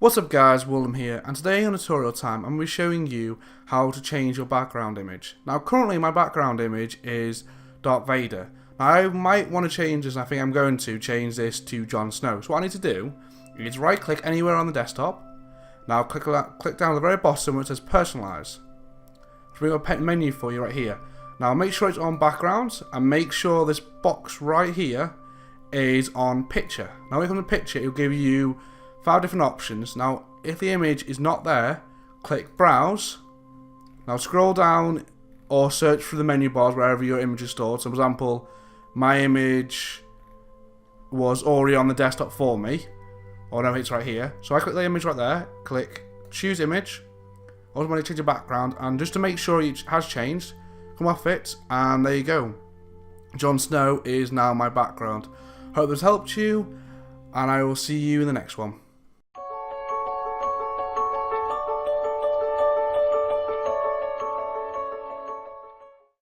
What's up guys, Willem here, and today on Tutorial Time I'm going to be showing you how to change your background image. Now currently my background image is Darth Vader. Now I might want to change this, and I think I'm going to change this to Jon Snow. So what I need to do is right click anywhere on the desktop. Now click down at the very bottom where it says Personalize. It'll bring up a menu for you right here. Now make sure it's on backgrounds, and make sure this box right here is on picture. Now when you come to picture, it'll give you 5 different options. Now if the image is not there, click browse. Now scroll down or search through the menu bars wherever your image is stored. So for example, my image was already on the desktop for me, or no, it's right here. So I click the image right there, click choose image, automatically change the background, and just to make sure it has changed, come off it, and there you go. Jon Snow is now my background. Hope this helped you, and I will see you in the next one.